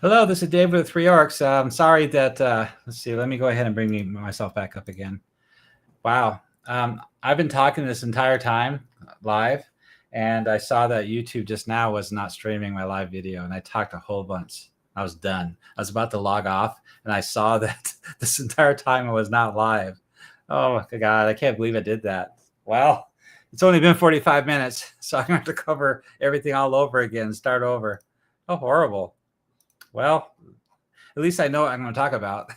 Hello, this is David with Three Orcs. I'm sorry that, let's see, let me go ahead and bring myself back up again. Wow. I've been talking this entire time live, and I saw that YouTube just now was not streaming my live video, and I talked a whole bunch. I was done. I was about to log off, and I saw that this entire time I was not live. Oh, my God, I can't believe I did that. Well, it's only been 45 minutes, so I'm going to have to cover everything all over again, start over. Oh, horrible. Well, at least I know what I'm going to talk about.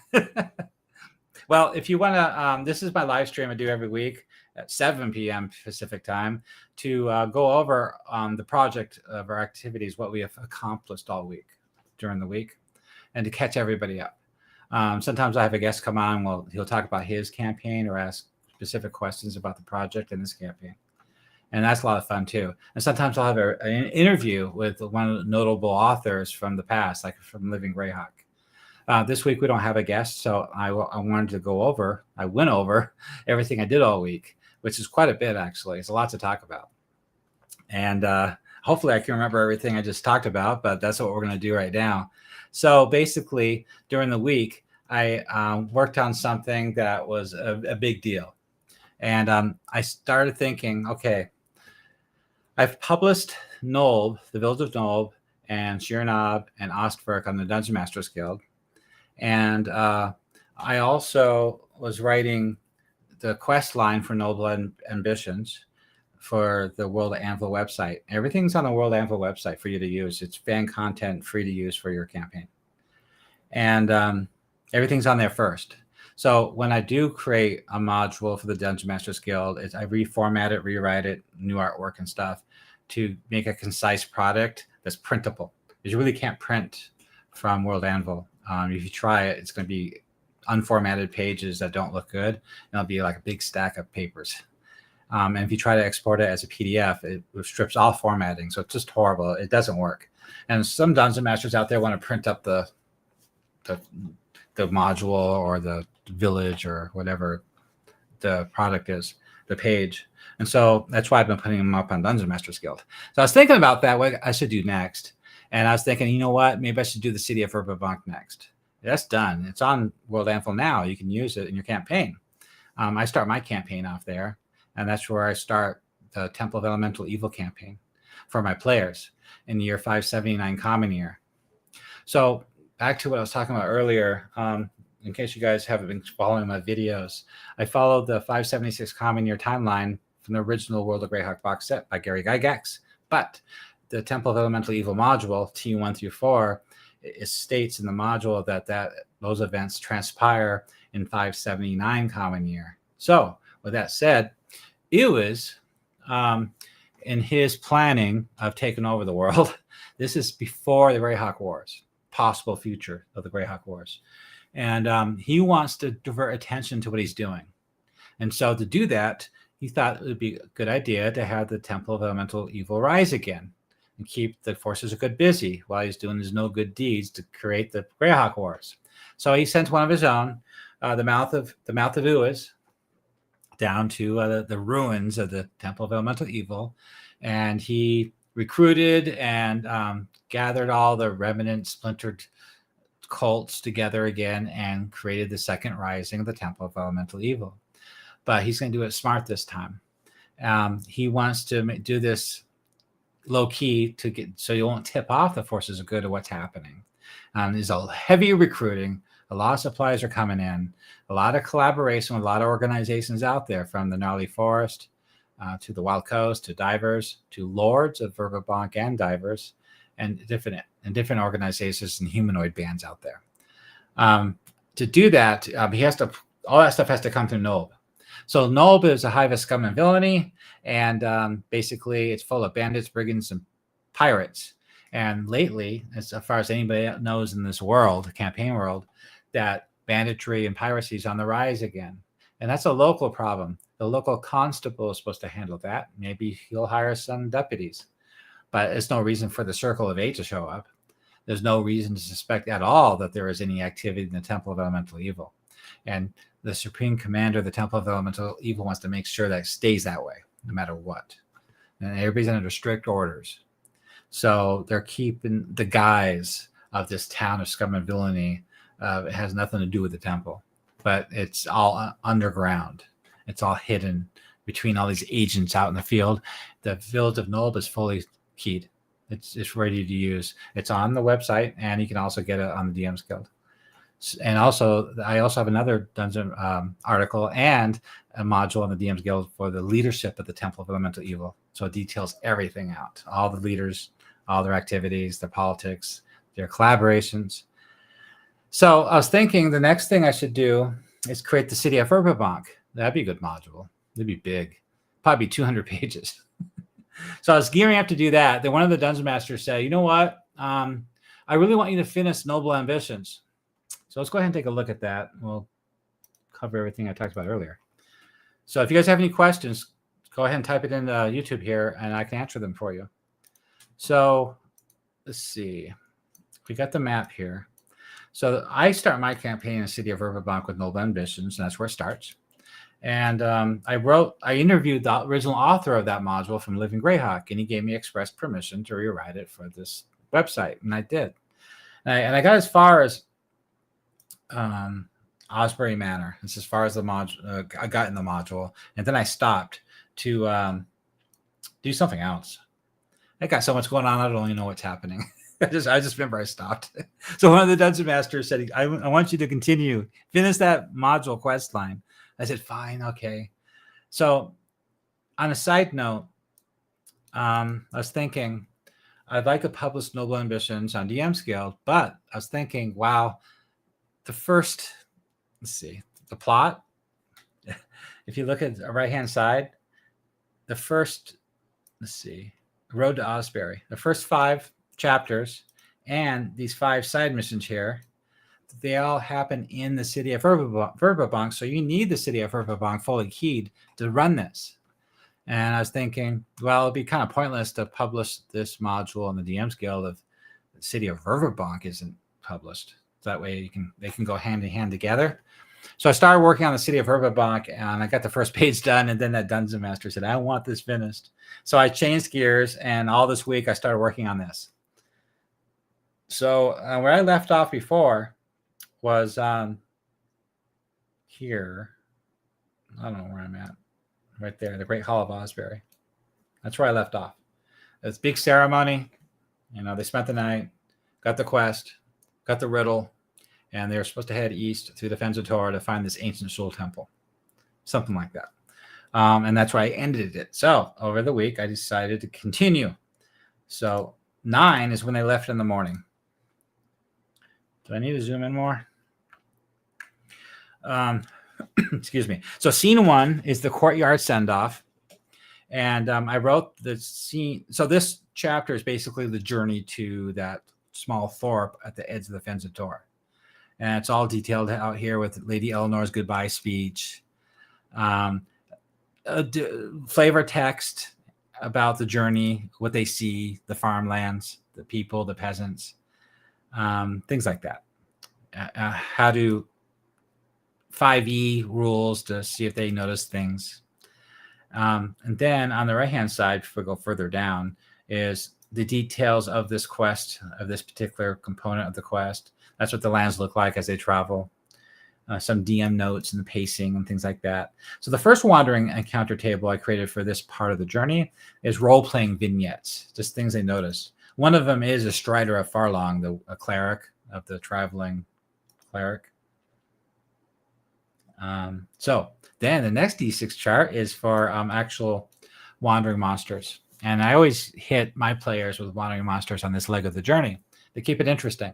Well, if you want to, this is my live stream I do every week at 7 p.m. Pacific time to go over the project of our activities, what we have accomplished all week during the week, and to catch everybody up. Sometimes I have a guest come on. Well, he'll talk about his campaign or ask specific questions about the project and his campaign. And that's a lot of fun too. And sometimes I'll have an interview with one of the notable authors from the past, like from Living Greyhawk. This week we don't have a guest, so I wanted to go over. I went over everything I did all week, which is quite a bit actually. It's a lot to talk about, and hopefully I can remember everything I just talked about. But that's what we're going to do right now. So basically, during the week, I worked on something that was a big deal, and I started thinking, okay, I've published Nolb, the Village of Nolb, and Shirnob and Ostberg on the Dungeon Masters Guild. And I also was writing the quest line for Noble Ambitions for the World Anvil website. Everything's on the World Anvil website for you to use. It's fan content, free to use for your campaign. And everything's on there first. So when I do create a module for the Dungeon Masters Guild, I reformat it, rewrite it, new artwork and stuff to make a concise product that's printable. Because you really can't print from World Anvil. If you try it, it's going to be unformatted pages that don't look good. And it'll be like a big stack of papers. And if you try to export it as a PDF, it strips all formatting. So it's just horrible. It doesn't work. And some Dungeon Masters out there want to print up the module or the village or whatever the product is, the page. And so that's why I've been putting them up on Dungeon Masters Guild. So I was thinking about that, what I should do next. And I was thinking, you know what? Maybe I should do the city of Verbobonc next. That's done. It's on World Anvil now. You can use it in your campaign. I start my campaign off there, and that's where I start the Temple of Elemental Evil campaign for my players in the year 579 Common Year. So back to what I was talking about earlier, in case you guys haven't been following my videos, I followed the 576 Common Year timeline from the original World of Greyhawk box set by Gary Gygax, but the Temple of Elemental Evil module, T1 through 4, it states in the module that those events transpire in 579 Common Year. So, with that said, Ewas, in his planning of taking over the world, this is before the Greyhawk Wars, possible future of the Greyhawk Wars. And he wants to divert attention to what he's doing. And so to do that, he thought it would be a good idea to have the Temple of Elemental Evil rise again and keep the forces of good busy while he's doing his no good deeds to create the Greyhawk Wars. So he sent one of his own, the mouth of Uas, down to the ruins of the Temple of Elemental Evil, and he recruited and gathered all the remnant splintered cults together again and created the second rising of the Temple of Elemental Evil. But he's going to do it smart this time. He wants to do this low key to get so you won't tip off the forces of good of what's happening. There's a heavy recruiting. A lot of supplies are coming in. A lot of collaboration with a lot of organizations out there, from the Gnarly Forest to the Wild Coast to divers to lords of Verbobonc and divers and different organizations and humanoid bands out there. To do that, he has to. All that stuff has to come through Nolb. So Nolb is a hive of scum and villainy, and basically it's full of bandits, brigands, and pirates. And lately, as far as anybody knows in this world, the campaign world, that banditry and piracy is on the rise again. And that's a local problem. The local constable is supposed to handle that. Maybe he'll hire some deputies. But it's no reason for the Circle of Eight to show up. There's no reason to suspect at all that there is any activity in the Temple of Elemental Evil. And the Supreme Commander of the Temple of Elemental Evil wants to make sure that it stays that way, no matter what. And everybody's under strict orders. So they're keeping the guys of this town of scum and villainy. It has nothing to do with the temple, but it's all underground. It's all hidden between all these agents out in the field. The Village of Nulb is fully keyed. It's ready to use. It's on the website, and you can also get it on the DM's Guild. And also, I also have another dungeon article and a module on the DM's Guild for the leadership of the Temple of Elemental Evil. So it details everything out, all the leaders, all their activities, their politics, their collaborations. So I was thinking the next thing I should do is create the city of Verbobonc. That'd be a good module. It'd be big, probably 200 pages. So I was gearing up to do that. Then one of the Dungeon Masters said, you know what? I really want you to finish Noble Ambitions. So let's go ahead and take a look at that. We'll cover everything I talked about earlier. So if you guys have any questions, go ahead and type it in YouTube here, and I can answer them for you. So let's see. We got the map here. So I start my campaign in the city of Verbobonc with Noble Ambitions, and that's where it starts. And I interviewed the original author of that module from Living Greyhawk, and he gave me express permission to rewrite it for this website, and I did. And I got as far as Osbury Manor. It's as far as the module I got in the module, and then I stopped to do something else. I got so much going on, I don't even know what's happening. I just remember I stopped. So one of the Dungeon Masters said, I want you to continue, finish that module quest line. I said, fine, okay. So on a side note, I was thinking I'd like to publish Noble Ambitions on DM's Guild, but I was thinking, wow, the first, let's see, the plot, if you look at the right-hand side, the first, let's see, Road to Osbury, the first 5 chapters and these 5 side missions here, they all happen in the city of Verbobonc. So you need the city of Verbobonc fully keyed to run this. And I was thinking, well, it'd be kind of pointless to publish this module on the DM's Guild if the city of Verbobonc isn't published. That way they can go hand in hand together. So I started working on the city of Verbobonc, and I got the first page done, and then that Dungeon Master said, I want this finished. So I changed gears, and all this week I started working on this. So where I left off before was here. I don't know where I'm at. Right there, the Great Hall of Osbury. That's where I left off. It's big ceremony. You know, they spent the night, got the quest, got the riddle, and they were supposed to head east through the Fens of Tor to find this ancient soul temple. Something like that. And that's where I ended it. So over the week, I decided to continue. So 9 is when they left in the morning. Do I need to zoom in more? Excuse me. So scene 1 is the courtyard send-off. And I wrote the scene. So this chapter is basically the journey to that small thorp at the edge of the Fens of Tor. And it's all detailed out here with Lady Eleanor's goodbye speech. Flavor text about the journey, what they see, the farmlands, the people, the peasants, things like that. How to 5e rules to see if they notice things. And then on the right-hand side, if we go further down, is the details of this quest, of this particular component of the quest. That's what the lands look like as they travel. Some DM notes and the pacing and things like that. So the first wandering encounter table I created for this part of the journey is role-playing vignettes, just things they notice. One of them is a Strider of Farlong, a cleric of the traveling cleric. So then the next D6 chart is for actual wandering monsters. And I always hit my players with wandering monsters on this leg of the journey to keep it interesting,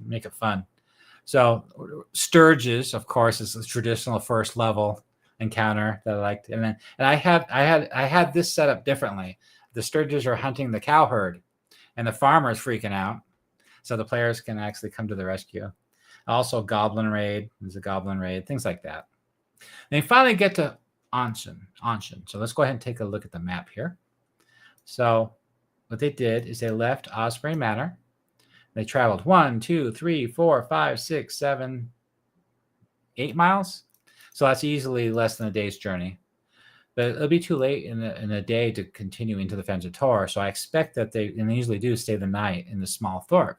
make it fun. So Sturges, of course, is the traditional first level encounter that I liked. And I had this set up differently. The Sturges are hunting the cow herd, and the farmer is freaking out. So the players can actually come to the rescue. Also, Goblin Raid. There's a Goblin Raid, things like that. Then you finally get to Anshan. So let's go ahead and take a look at the map here. So what they did is they left Osbury Manor. They traveled 1, 2, 3, 4, 5, 6, 7, 8 miles. So that's easily less than a day's journey. But it'll be too late in a day to continue into the Fens of Tor. So I expect that they usually do stay the night in the small thorp.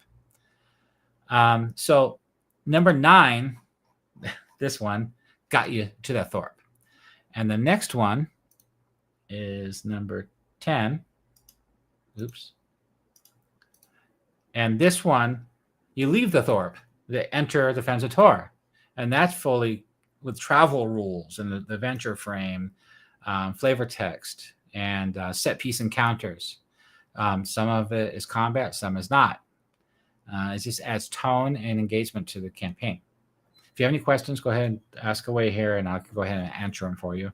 So number 9, this one got you to that thorp. And the next one is number 10. Oops. And this one, you leave the thorp, they enter the Fens of Tor. And that's fully with travel rules and the adventure frame, flavor text, and set piece encounters. Some of it is combat, some is not. It just adds tone and engagement to the campaign. If you have any questions, go ahead and ask away here, and I'll go ahead and answer them for you.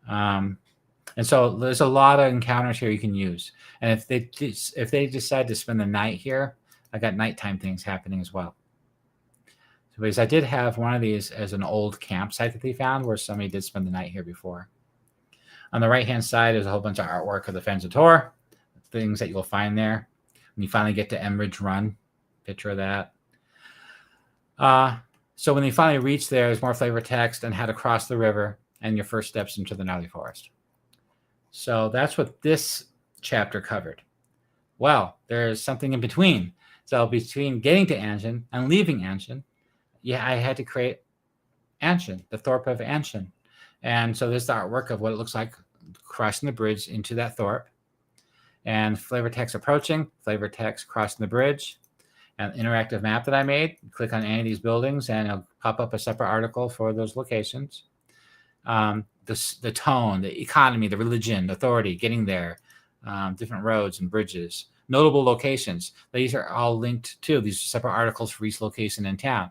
And so there's a lot of encounters here you can use. And if they decide to spend the night here, I got nighttime things happening as well. So, because I did have one of these as an old campsite that they found where somebody did spend the night here before. On the right-hand side is a whole bunch of artwork of the Fens of Tor, things that you'll find there. When you finally get to Enbridge Run, picture of that. So when you finally reach there, there's more flavor text and how to cross the river and your first steps into the gnarly forest. So that's what this chapter covered. Well, there's something in between. So between getting to Anshan and leaving Anshan, I had to create Anshan, the thorp of Anshan. And so there's the artwork of what it looks like crossing the bridge into that thorp. And flavor text approaching, flavor text crossing the bridge, an interactive map that I made. Click on any of these buildings and it'll pop up a separate article for those locations. The tone, the economy, the religion, the authority, getting there, different roads and bridges, notable locations. These are all linked to these separate articles for each location in town.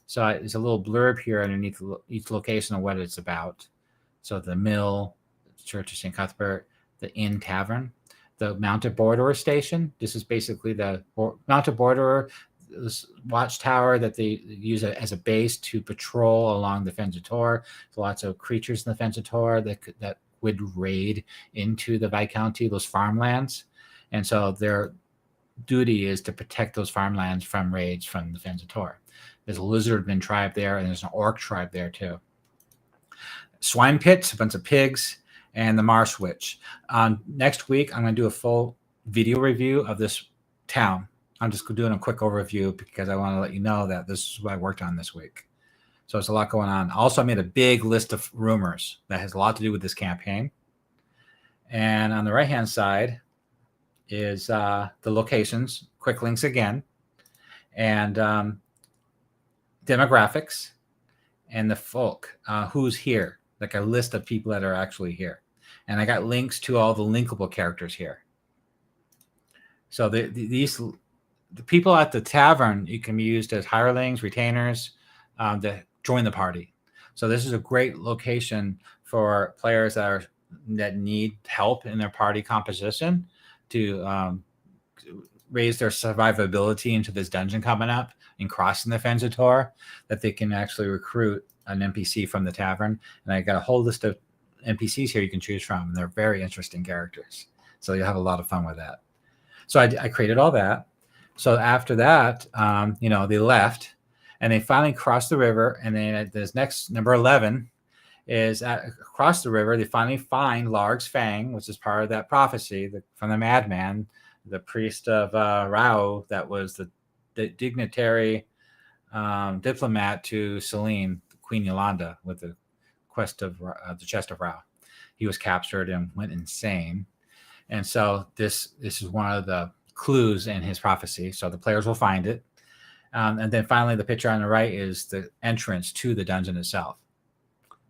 So there's a little blurb here underneath each location of what it's about. So the mill, the Church of St. Cuthbert, the Inn Tavern, the Mounted Borderer Station. This is basically the Mounted Borderer watchtower that they use as a base to patrol along the Fens of Tor. There's lots of creatures in the Fens of Tor that would raid into the Viscounty, those farmlands. And so their duty is to protect those farmlands from raids from the Fens of Tor. There's a lizardman tribe there, and there's an orc tribe there too. Swine pits, a bunch of pigs, and the Marsh Witch. Next week, I'm going to do a full video review of this town. I'm just doing a quick overview because I want to let you know that this is what I worked on this week. So it's a lot going on. Also, I made a big list of rumors that has a lot to do with this campaign. And on the right-hand side is the locations, quick links again, and demographics, and the folk, who's here, like a list of people that are actually here. And I got links to all the linkable characters here. So the people at the tavern, you can be used as hirelings, retainers, to join the party. So this is a great location for players that need help in their party composition to raise their survivability into this dungeon coming up and crossing the Fens of Tor, that they can actually recruit an NPC from the tavern. And I got a whole list of NPCs here you can choose from, and they're very interesting characters. So you'll have a lot of fun with that. So I created all that. So after that, they left, and they finally crossed the river. And then this next number 11 is across the river. They finally find Larg's Fang, which is part of that prophecy from the madman, the priest of Rao, that was the dignitary diplomat to Selene, Queen Yolanda, with the quest of the chest of Rao. He was captured and went insane. And so this is one of the clues in his prophecy. So the players will find it. And then finally, the picture on the right is the entrance to the dungeon itself,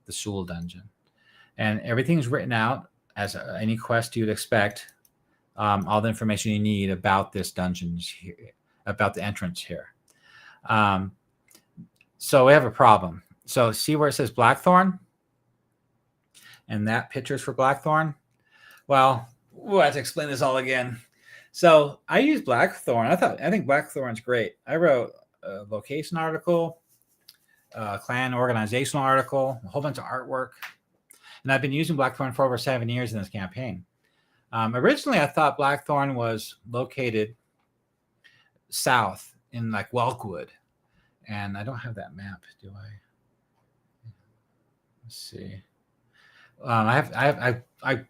the Sewell dungeon. And everything is written out as any quest you'd expect. All the information you need about this dungeon here, about the entrance here. So we have a problem. So see where it says Blackthorn? And that picture is for Blackthorn? Well, I have to explain this all again. So I use Blackthorn. I think Blackthorn's great. I wrote a location article, a clan organizational article, a whole bunch of artwork. And I've been using Blackthorn for over 7 years in this campaign. Originally, I thought Blackthorn was located south in like Welkwood. And I don't have that map, do I? Let's see. I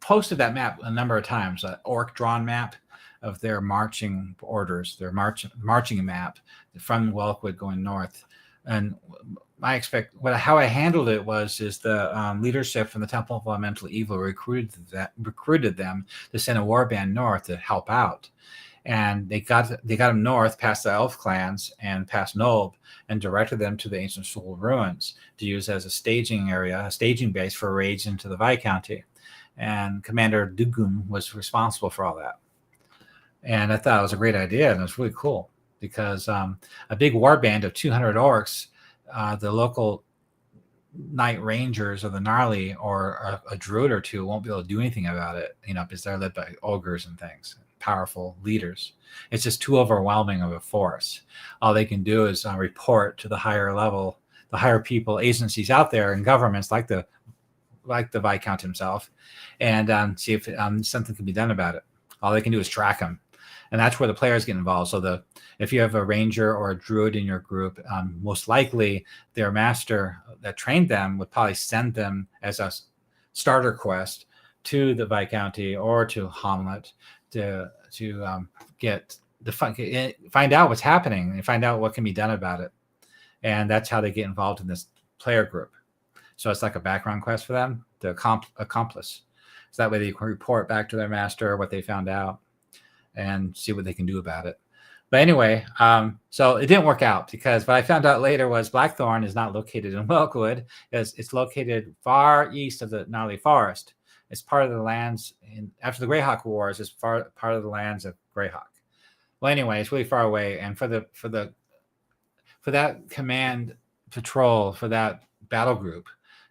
posted that map a number of times, an orc drawn map. of their marching orders, their marching map from Welkwood going north. And how I handled it is the leadership from the Temple of Elemental Evil recruited them to send a warband north to help out. And they got them north past the elf clans and past Nob, and directed them to the Ancient Soul ruins to use as a staging area, a staging base for raids into the Viscounty. And Commander Dugum was responsible for all that. And I thought it was a great idea, and it was really cool because a big warband of 200 orcs, the local Night Rangers or the Gnarly or a druid or two won't be able to do anything about it, because they're led by ogres and things. Powerful leaders. It's just too overwhelming of a force. All they can do is report to the higher level, the higher people, agencies out there, and governments like the Viscount himself, and see if something can be done about it. All they can do is track them, and that's where the players get involved. So if you have a ranger or a druid in your group, most likely their master that trained them would probably send them as a starter quest to the Viscounty or to Hamlet to find out what's happening and find out what can be done about it. And that's how they get involved in this player group. So it's like a background quest for them to accomplish. So that way they can report back to their master what they found out and see what they can do about it. But anyway, so it didn't work out because what I found out later was Blackthorn is not located in Welkwood. It's located far east of the Gnarly Forest. It's part of the lands after the Greyhawk Wars. It's part of the lands of Greyhawk. Well, anyway, it's really far away, and for that command patrol, for that battle group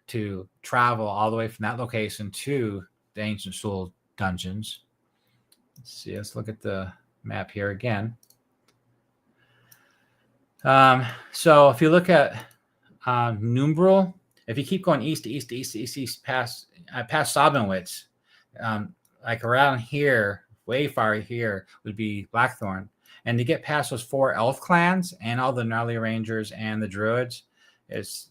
to travel all the way from that location to the Ancient Soul dungeons. Let's see. Let's look at the map here again. So if you look at Numbral, if you keep going east past Sobbenwitz, like around here, way far here would be Blackthorn. And to get past those 4 elf clans and all the gnarly rangers and the druids, is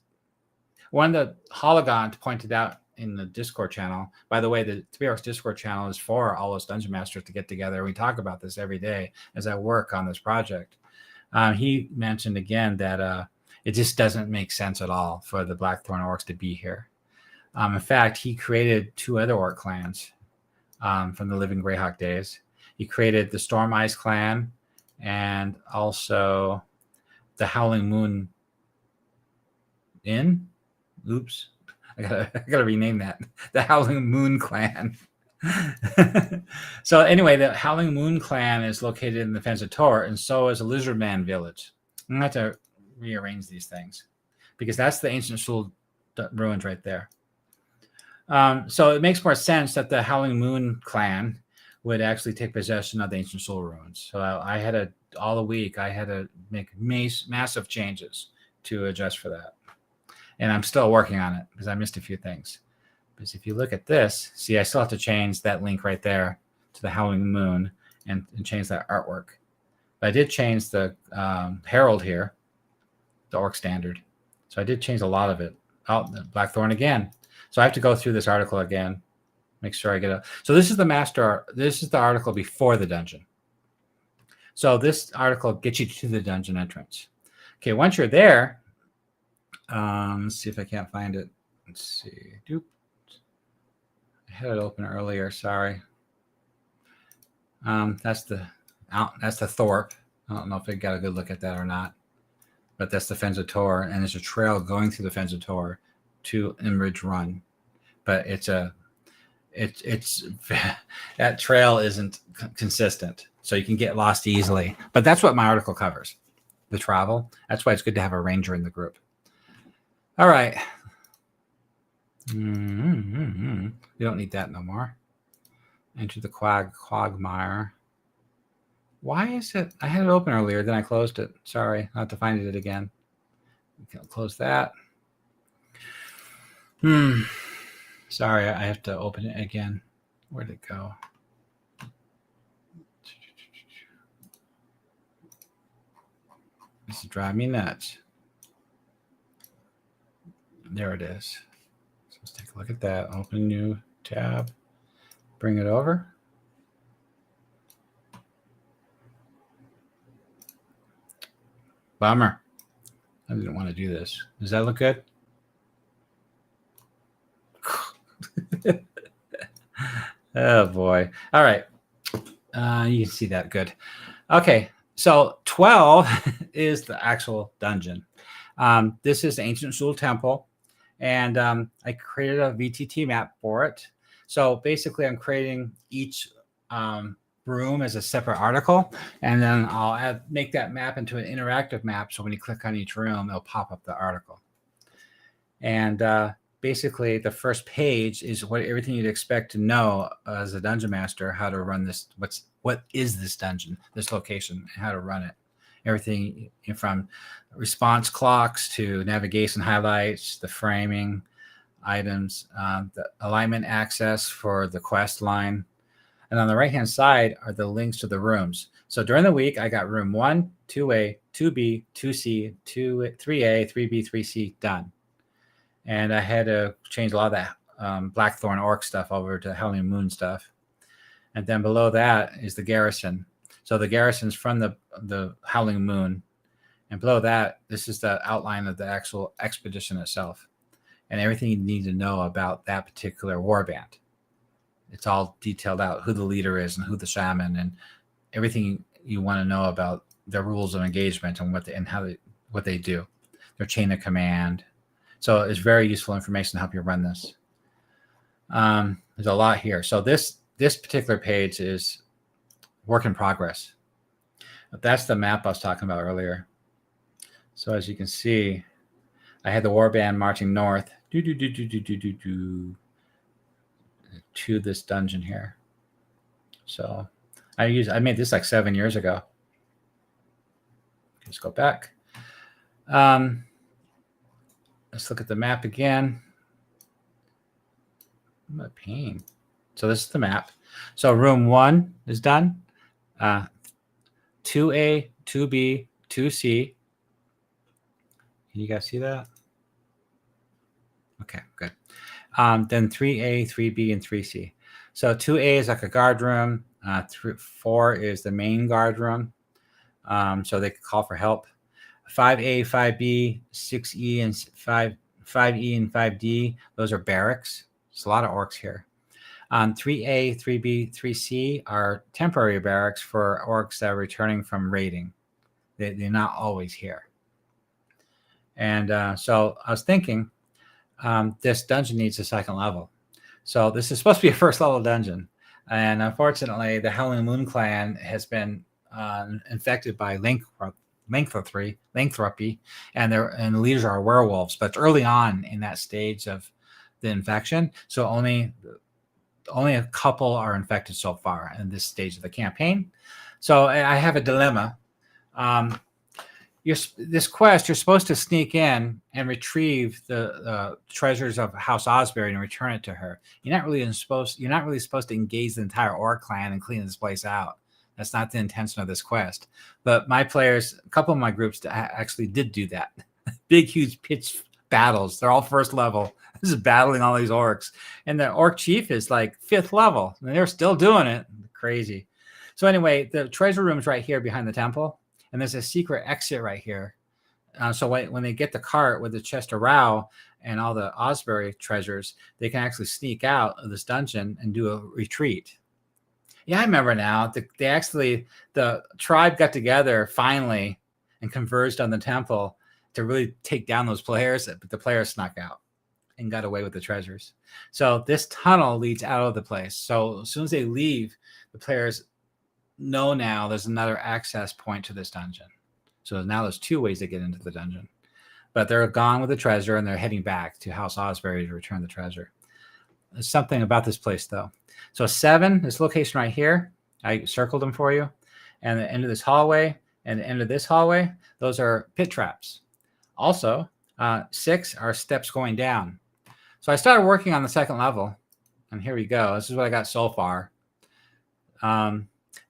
one of the Hologant pointed out in the Discord channel. By the way, the 3 Orcs Discord channel is for all those dungeon masters to get together. We talk about this every day as I work on this project. He mentioned again that it just doesn't make sense at all for the Blackthorn orcs to be here. In fact, he created 2 other orc clans from the Living Greyhawk days. He created the Storm Eyes clan and also the Howling Moon Inn. Oops, I gotta rename that. The Howling Moon clan. So anyway, the Howling Moon clan is located in the Fens of Tor, and so is a Lizardman village. I'm gonna have to rearrange these things because that's the Ancient Soul ruins right there. So it makes more sense that the Howling Moon clan would actually take possession of the Ancient Soul ruins. So all the week I had to make massive changes to adjust for that. And I'm still working on it because I missed a few things. Because if you look at this, see, I still have to change that link right there to the Howling Moon and change that artwork. But I did change the Herald here, the Orc Standard. So I did change a lot of it. Oh, Blackthorn again. So I have to go through this article again, make sure I get it. So this is this is the article before the dungeon. So this article gets you to the dungeon entrance. Okay, once you're there, let's see if I can't find it. Let's see. Doop. I had it open earlier. Sorry. That's the thorp. I don't know if I got a good look at that or not, but that's the Fens of Tor, and there's a trail going through the Fens of Tor to Imridge Run, but it's that trail isn't consistent, so you can get lost easily. But that's what my article covers, the travel. That's why it's good to have a ranger in the group. All right. We don't need that no more. Enter the quagmire. Why is it? I had it open earlier, then I closed it. Sorry, I'll have to find it again. Close that. Sorry, I have to open it again. Where'd it go? This is driving me nuts. There it is. So let's take a look at that. Open new tab. Bring it over. Bummer. I didn't want to do this. Does that look good? Oh boy. All right. You can see that good. Okay. So 12 is the actual dungeon. This is Ancient Shul Temple, and I created a VTT map for it. So basically, I'm creating each room as a separate article, and then I'll make that map into an interactive map. So when you click on each room, it'll pop up the article. And basically, the first page is everything you'd expect to know as a dungeon master, how to run this. What is this dungeon, this location, and how to run it. Everything from response clocks to navigation highlights, the framing, items, the alignment access for the quest line. And on the right-hand side are the links to the rooms. So during the week, I got room 1, 2A, 2B, 2C, 3A, 3B, 3C done. And I had to change a lot of that Blackthorn Orc stuff over to Howling Moon stuff. And then below that is the garrison. So the garrison's from the Howling Moon. And below that, this is the outline of the actual expedition itself. And everything you need to know about that particular warband. It's all detailed out, who the leader is and who the shaman, and everything you want to know about their rules of engagement and what they do, their chain of command. So it's very useful information to help you run this. There's a lot here. So this particular page is work in progress. That's the map I was talking about earlier. So as you can see, I had the warband marching north to this dungeon here. So I made this like 7 years ago. Let's go back. Let's look at the map again. What a pain. So this is the map. So room 1 is done. 2A, 2B, 2C. Can you guys see that? Okay, good. Then 3A, 3B, and 3C. So 2A is like a guard room. 4 is the main guard room. So they could call for help. 5A, 5B, 6E, and 5E and 5D. Those are barracks. There's a lot of orcs here. 3A, 3B, 3C are temporary barracks for orcs that are returning from raiding. They're not always here. And so I was thinking, this dungeon needs a second level. So this is supposed to be a first level dungeon. And unfortunately, the Howling Moon clan has been infected by lycanthropy, and the leaders are werewolves. But it's early on in that stage of the infection. So only a couple are infected so far in this stage of the campaign. So I have a dilemma. This quest, you're supposed to sneak in and retrieve the treasures of House Osbury and return it to her. You're not really supposed to engage the entire Orc clan and clean this place out. That's not the intention of this quest. But my players, a couple of my groups actually did do that. Big, huge pitch battles. They're all first level. This is battling all these orcs. And the orc chief is like 5th level. And they're still doing it. Crazy. So anyway, the treasure room's right here behind the temple. And there's a secret exit right here. So when they get the cart with the chest of Rao and all the Osbury treasures, they can actually sneak out of this dungeon and do a retreat. Yeah, I remember now. The tribe got together finally and converged on the temple to really take down those players, but the players snuck out and got away with the treasures. So this tunnel leads out of the place. So as soon as they leave, the players know now there's another access point to this dungeon. So now there's 2 ways to get into the dungeon. But they're gone with the treasure and they're heading back to House Osbury to return the treasure. There's something about this place though. So 7, this location right here, I circled them for you. And the end of this hallway and the end of this hallway, those are pit traps. Also, 6 are steps going down. So I started working on the second level. And here we go. This is what I got so far.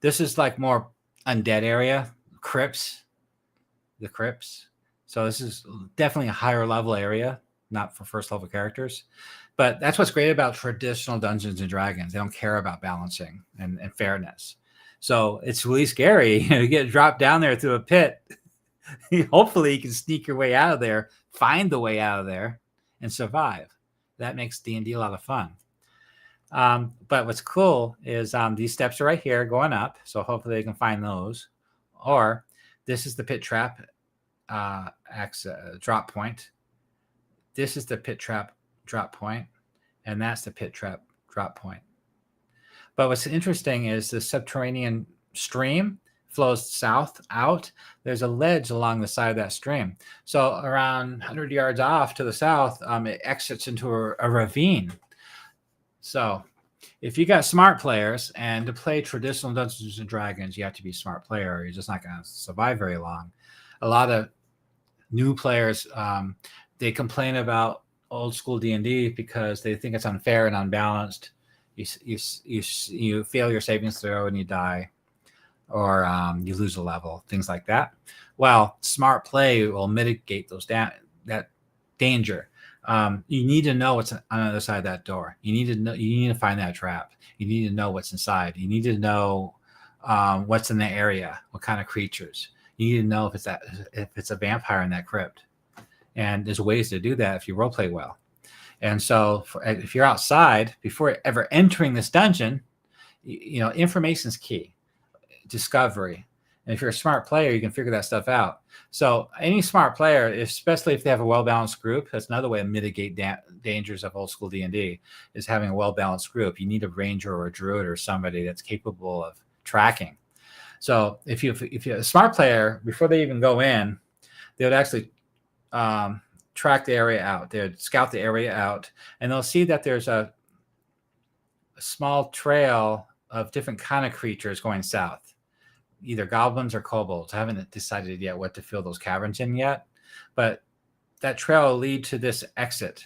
This is like more undead area, crypts, the crypts. So this is definitely a higher level area, not for first level characters. But that's what's great about traditional Dungeons and Dragons. They don't care about balancing and fairness. So it's really scary. You get dropped down there through a pit Hopefully you can sneak your way out of there, find the way out of there, and survive. That makes D&D a lot of fun. But what's cool is these steps are right here going up. So hopefully they can find those. Or this is the pit trap drop point. This is the pit trap drop point. And that's the pit trap drop point. But what's interesting is the subterranean stream flows south out. There's a ledge along the side of that stream. So around 100 yards off to the south, it exits into a ravine. So if you got smart players, and to play traditional Dungeons and Dragons, you have to be a smart player, or you're just not going to survive very long. A lot of new players, they complain about old school D&D because they think it's unfair and unbalanced. You fail your savings throw and you die, or you lose a level, things like that. Well, smart play will mitigate those that danger. You need to know what's on the other side of that door. You need to know. You need to find that trap. You need to know what's inside. You need to know what's in the area, what kind of creatures. You need to know if it's a vampire in that crypt. And there's ways to do that if you roleplay well. And so if you're outside, before ever entering this dungeon, information is key. Discovery. And if you're a smart player, you can figure that stuff out. So any smart player, especially if they have a well-balanced group, that's another way to mitigate dangers of old school D&D, is having a well-balanced group. You need a ranger or a druid or somebody that's capable of tracking. So if you're a smart player, before they even go in, they would actually track the area out. They would scout the area out, and they'll see that there's a small trail of different kind of creatures going south, either goblins or kobolds. I haven't decided yet what to fill those caverns in yet, but that trail will lead to this exit.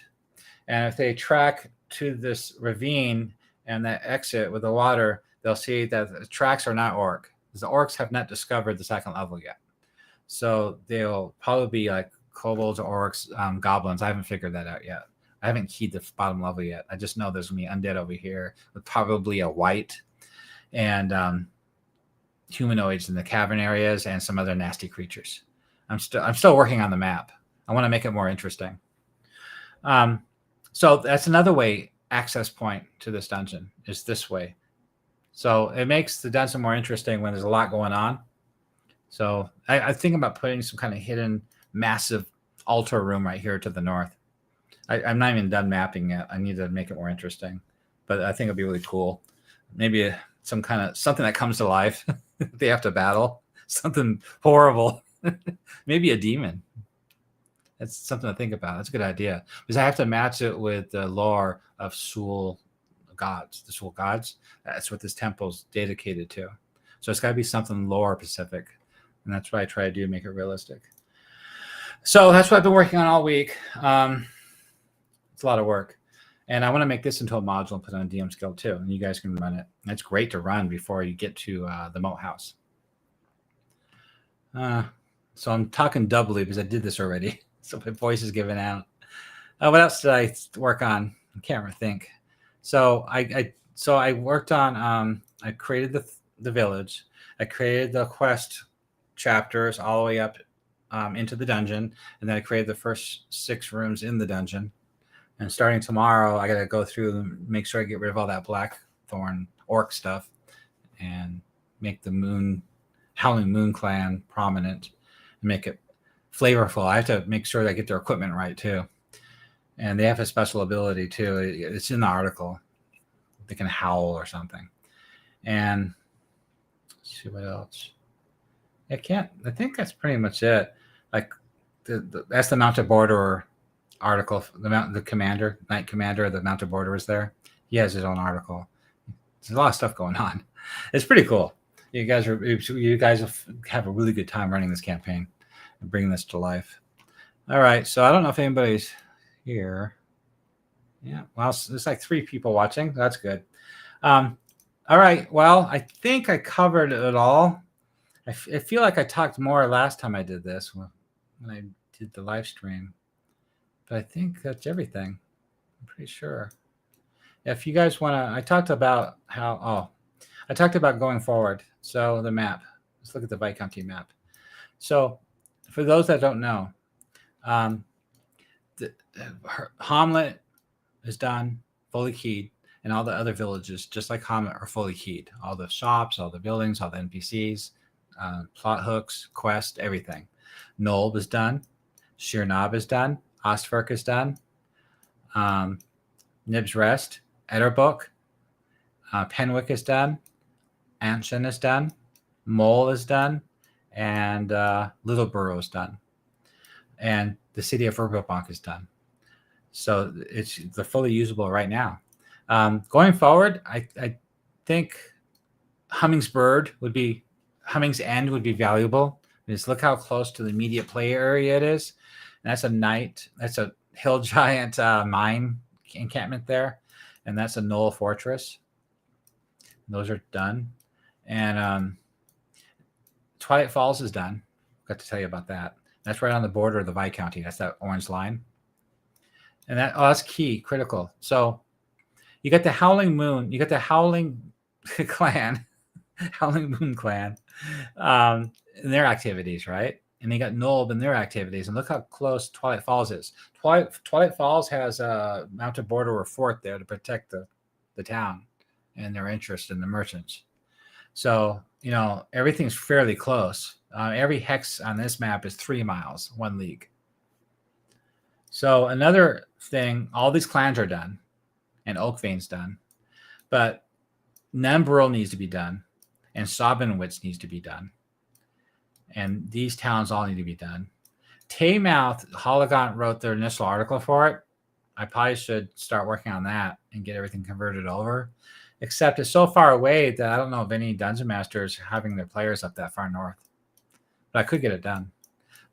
And if they track to this ravine and that exit with the water, they'll see that the tracks are not orc, because the orcs have not discovered the second level yet. So they'll probably be like kobolds or orcs, goblins. I haven't figured that out yet. I haven't keyed the bottom level yet. I just know there's going to be undead over here with probably a white and humanoids in the cavern areas and some other nasty creatures. I'm still working on the map. I want to make it more interesting. So that's another way, access point to this dungeon is this way. So it makes the dungeon more interesting when there's a lot going on. So I think about putting some kind of hidden massive altar room right here to the north. I'm not even done mapping yet. I need to make it more interesting, but I think it'd be really cool. Maybe something that comes to life. They have to battle something horrible. Maybe a demon. That's something to think about. That's a good idea, because I have to match it with the lore of Sul gods. The Sul gods. That's what this temple's dedicated to. So it's got to be something lore specific, and that's what I try to do, make it realistic. So that's what I've been working on all week. It's a lot of work. And I want to make this into a module and put it on DM's Guild too. And you guys can run it. And it's great to run before you get to the moat house. So I'm talking doubly because I did this already. So my voice is giving out. What else did I work on? I can't really think. So I worked on, I created the village. I created the quest chapters all the way up into the dungeon. And then I created the first 6 rooms in the dungeon. And starting tomorrow, I got to go through and make sure I get rid of all that blackthorn orc stuff and make the Howling Moon clan prominent and make it flavorful. I have to make sure that I get their equipment right too. And they have a special ability too. It's in the article. They can howl or something. And let's see what else. I think that's pretty much it. Like that's the Mounted Borderer article. The Knight Commander of the Mounted Borderer is there. He has his own article. There's a lot of stuff going on. It's pretty cool. You guys have a really good time running this campaign and bringing this to life. All right. So I don't know if anybody's here. Yeah. Well, there's like 3 people watching. That's good. All right. Well, I think I covered it all. I feel like I talked more last time I did this when I did the live stream. But I think that's everything. I'm pretty sure. If you guys want to, I talked about going forward. So the map, let's look at the Viscounty map. So for those that don't know, um, Hamlet is done, fully keyed, and all the other villages, just like Hamlet, are fully keyed. All the shops, all the buildings, all the NPCs, plot hooks, quest, everything. Nolb is done. Shirnob is done. Ostverk is done. Nib's Rest, Etterbook, Penwick is done. Anshan is done. Mole is done. And Littleborough is done. And the city of Verbobonc is done. So they're fully usable right now. Going forward, I think Humming's End would be valuable. Just look how close to the immediate play area it is. And that's a hill giant mine encampment there. And that's a Knoll Fortress. Those are done. And Twilight Falls is done. Got to tell you about that. That's right on the border of the Viscounty. That's that orange line. And that's key, critical. So you got the Howling Moon, you got the Howling Clan, Howling Moon Clan, and their activities, right? And they got Nolb and their activities. And look how close Twilight Falls is. Twilight Falls has a mounted border or fort there to protect the town and their interest in the merchants. So, everything's fairly close. Every hex on this map is 3 miles, 1 league. So another thing, all these clans are done, and Oakvane's done, but Nembril needs to be done, and Sobbenwitz needs to be done, and these towns all need to be done. Taymouth, Hologant wrote their initial article for it. I probably should start working on that and get everything converted over, except it's so far away that I don't know of any Dungeon Masters having their players up that far north, but I could get it done.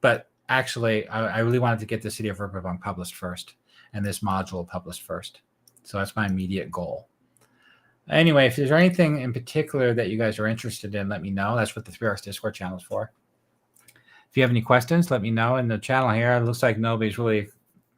But actually, I really wanted to get the City of Verbobonc published first and this module published first. So that's my immediate goal. Anyway, if there's anything in particular that you guys are interested in, let me know. That's what the 3 Arcs Discord channel is for. If you have any questions, let me know in the channel here. It looks like nobody's really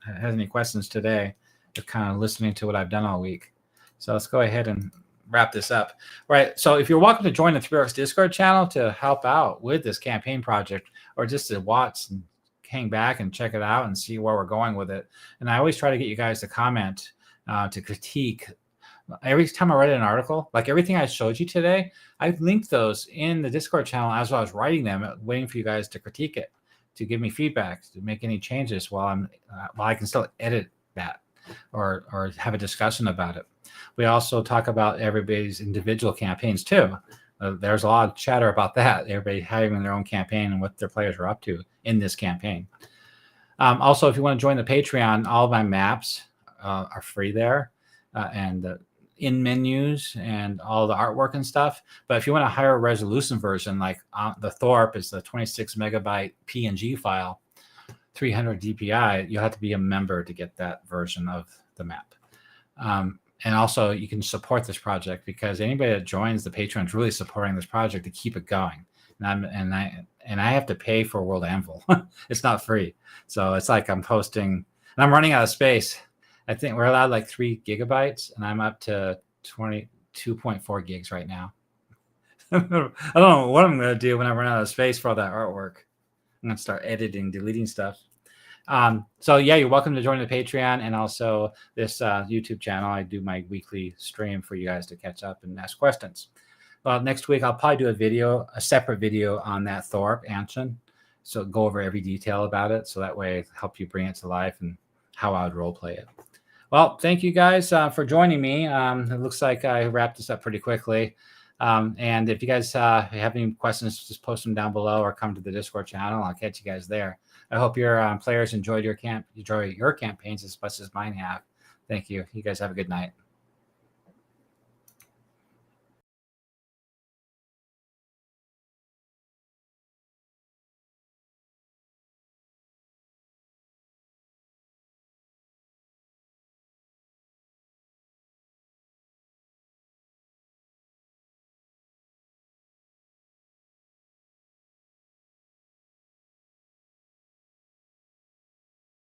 has any questions today. They're kind of listening to what I've done all week. So let's go ahead and wrap this up. All right. So if you're welcome to join the 3 Arcs Discord channel to help out with this campaign project, or just to watch and hang back and check it out and see where we're going with it. And I always try to get you guys to comment, to critique. Every time I write an article, like everything I showed you today, I linked those in the Discord channel as I was writing them, waiting for you guys to critique it, to give me feedback, to make any changes while I can still edit that or have a discussion about it. We also talk about everybody's individual campaigns too. There's a lot of chatter about that. Everybody having their own campaign and what their players are up to in this campaign. Also, if you want to join the Patreon, all of my maps are free there, and the in menus and all the artwork and stuff. But if you want a higher resolution version, like the Thorp is the 26 megabyte PNG file, 300 DPI, you'll have to be a member to get that version of the map. And also, you can support this project, because anybody that joins the Patreon is really supporting this project to keep it going. And I have to pay for World Anvil. It's not free. So it's like I'm posting, and I'm running out of space. I think we're allowed like 3 gigabytes, and I'm up to 22.4 gigs right now. I don't know what I'm going to do when I run out of space for all that artwork. I'm going to start editing, deleting stuff. So yeah, you're welcome to join the Patreon, and also this YouTube channel. I do my weekly stream for you guys to catch up and ask questions. Well, next week I'll probably do a separate video on that Thorp Anshan. So go over every detail about it, so that way help you bring it to life and how I would role play it. Well, thank you guys for joining me. It looks like I wrapped this up pretty quickly. And if you guys have any questions, just post them down below or come to the Discord channel. I'll catch you guys there. I hope your players enjoy your campaigns as much as mine have. Thank you. You guys have a good night.